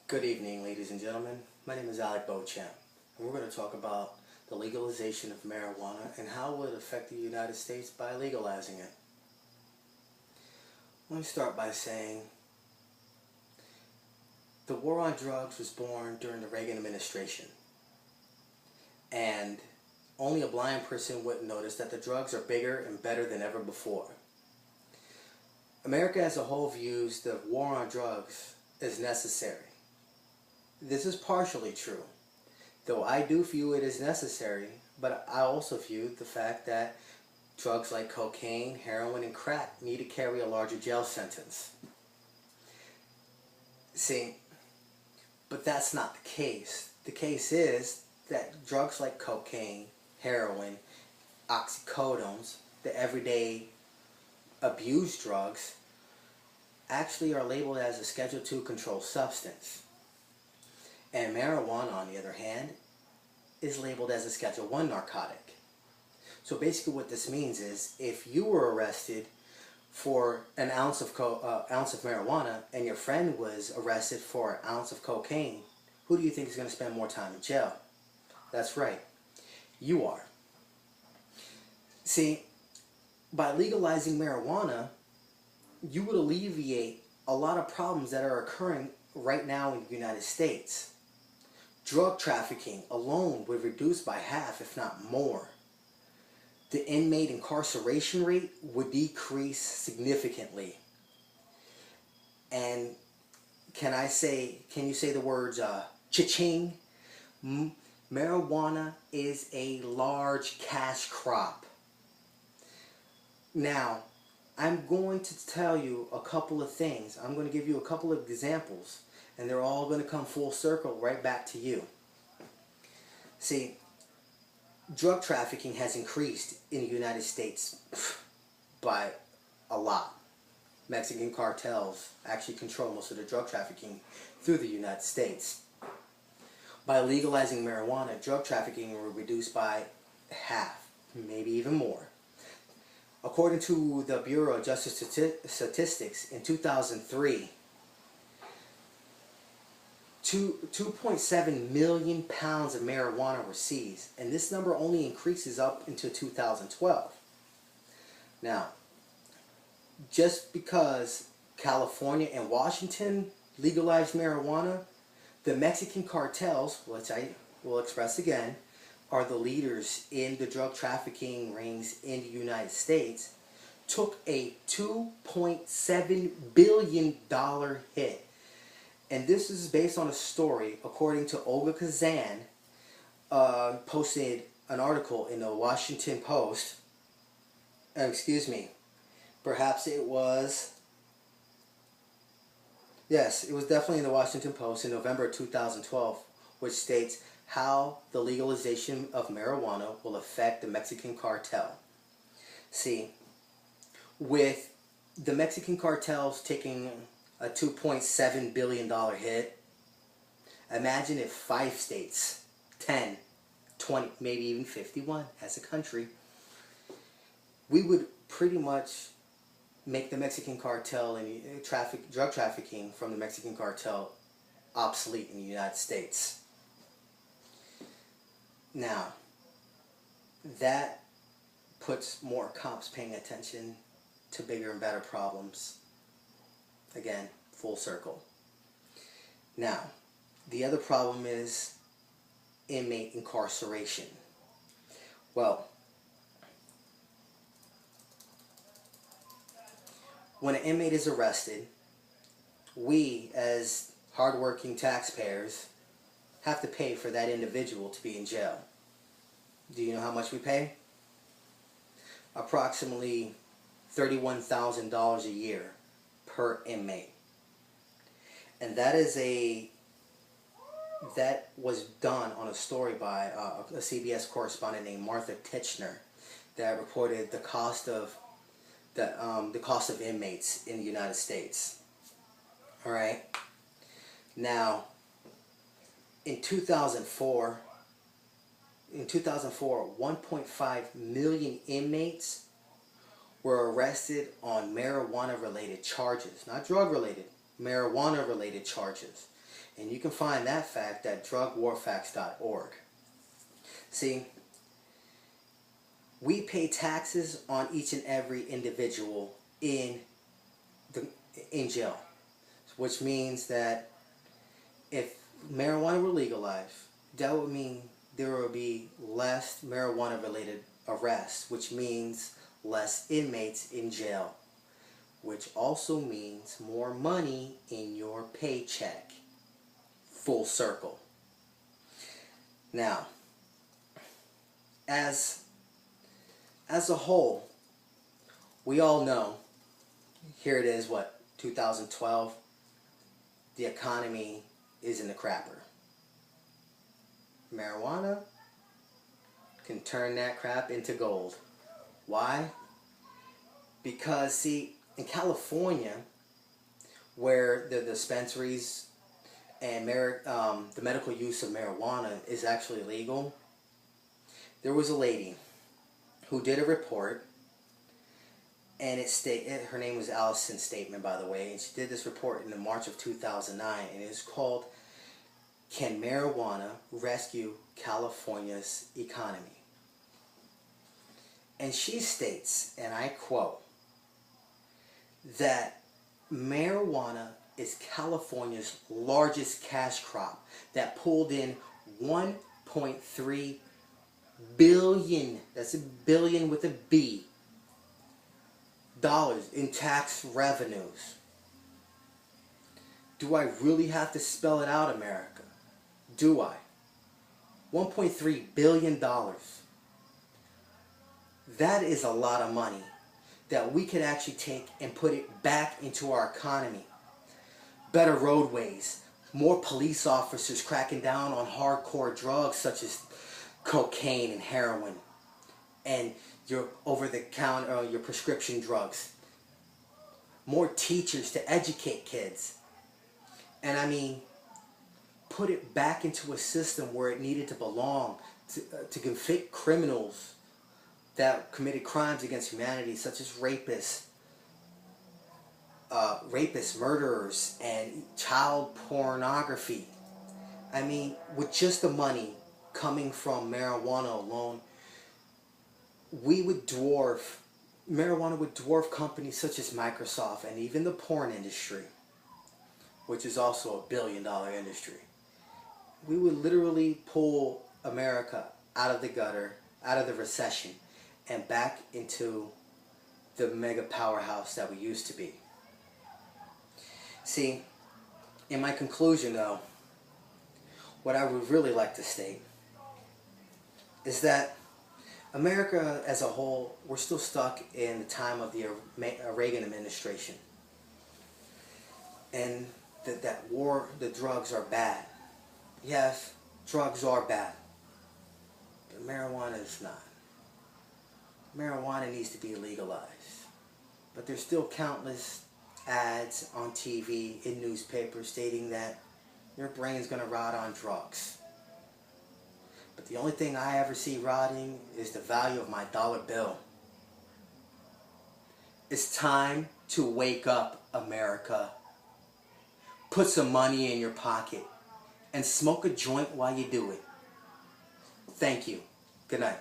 Good evening, ladies and gentlemen. My name is Alec, and we're going to talk about the legalization of marijuana and how it would affect the United States by legalizing it. Let me start by saying the war on drugs was born during the Reagan administration, and only a blind person wouldn't notice that the drugs are bigger and better than ever before. America as a whole views the war on drugs as necessary. This is partially true, though I do view it as necessary, but I also view the fact that drugs like cocaine, heroin, and crack need to carry a larger jail sentence. See, but that's not the case. The case is that drugs like cocaine, heroin, oxycodones, the everyday abused drugs, actually are labeled as a Schedule II controlled substance. And marijuana, on the other hand, is labeled as a Schedule I narcotic. So basically what this means is if you were arrested for an ounce of marijuana and your friend was arrested for an ounce of cocaine, who do you think is going to spend more time in jail? That's right, you are. See, by legalizing marijuana, you would alleviate a lot of problems that are occurring right now in the United States. Drug trafficking alone would reduce by half, if not more. The inmate incarceration rate would decrease significantly. And can you say the words cha-ching? Marijuana is a large cash crop. Now, I'm going to tell you a couple of things. I'm going to give you a couple of examples, and they're all going to come full circle right back to you. See, drug trafficking has increased in the United States by a lot. Mexican cartels actually control most of the drug trafficking through the United States. By legalizing marijuana, drug trafficking will reduce by half, maybe even more. According to the Bureau of Justice Statistics, in 2003, 2.7 million pounds of marijuana were seized, and this number only increases up into 2012. Now, just because California and Washington legalized marijuana, the Mexican cartels, which I will express again, are the leaders in the drug trafficking rings in the United States, took a $2.7 billion hit. And this is based on a story, according to Olga Kazan, posted an article in the Washington Post. Perhaps it was... Yes, it was definitely in the Washington Post in November 2012, which states how the legalization of marijuana will affect the Mexican cartel. See, with the Mexican cartels taking a $2.7 billion hit, imagine if 5 states, 10, 20, maybe even 51 as a country, we would pretty much make the Mexican cartel and drug trafficking from the Mexican cartel obsolete in the United States. Now, that puts more cops paying attention to bigger and better problems. Again, full circle. Now, the other problem is inmate incarceration. Well, when an inmate is arrested, we as hardworking taxpayers have to pay for that individual to be in jail. Do you know how much we pay? Approximately $31,000 a year per inmate. And that was done on a story by a CBS correspondent named Martha Titchener that reported the cost of inmates in the United States. All right. Now, in 2004, 1.5 million inmates were arrested on marijuana-related charges, not drug-related, marijuana-related charges. And you can find that fact at drugwarfacts.org. See, we pay taxes on each and every individual in jail, which means that if marijuana were legalized, that would mean there would be less marijuana related arrests, which means less inmates in jail, which also means more money in your paycheck. Full circle. Now, as a whole, we all know, here it is, 2012, the economy is in the crapper. Marijuana can turn that crap into gold. Why? Because, see, in California, where the dispensaries and the medical use of marijuana is actually legal, there was a lady who did a report, and her name was Allison Statement, by the way, and she did this report in the March of 2009, and it's called "Can Marijuana Rescue California's Economy?" And she states, and I quote, that marijuana is California's largest cash crop that pulled in $1.3 billion, that's a billion with a B, dollars in tax revenues. Do I really have to spell it out, America? Do I? $1.3 billion. That is a lot of money that we could actually take and put it back into our economy. Better roadways, more police officers cracking down on hardcore drugs such as cocaine and heroin, and your over-the-counter, your prescription drugs. More teachers to educate kids. And I mean, put it back into a system where it needed to belong, to convict criminals that committed crimes against humanity, such as rapists, murderers, and child pornography. I mean, with just the money coming from marijuana alone, marijuana would dwarf companies such as Microsoft and even the porn industry, which is also a billion-dollar industry. We would literally pull America out of the gutter, out of the recession, and back into the mega powerhouse that we used to be. See, in my conclusion though, what I would really like to state is that America as a whole, we're still stuck in the time of the Reagan administration. And that war, the drugs are bad. Yes, drugs are bad. But marijuana is not. Marijuana needs to be legalized. But there's still countless ads on TV, in newspapers, stating that your brain's going to rot on drugs. But the only thing I ever see rotting is the value of my dollar bill. It's time to wake up, America. Put some money in your pocket and smoke a joint while you do it. Thank you. Good night.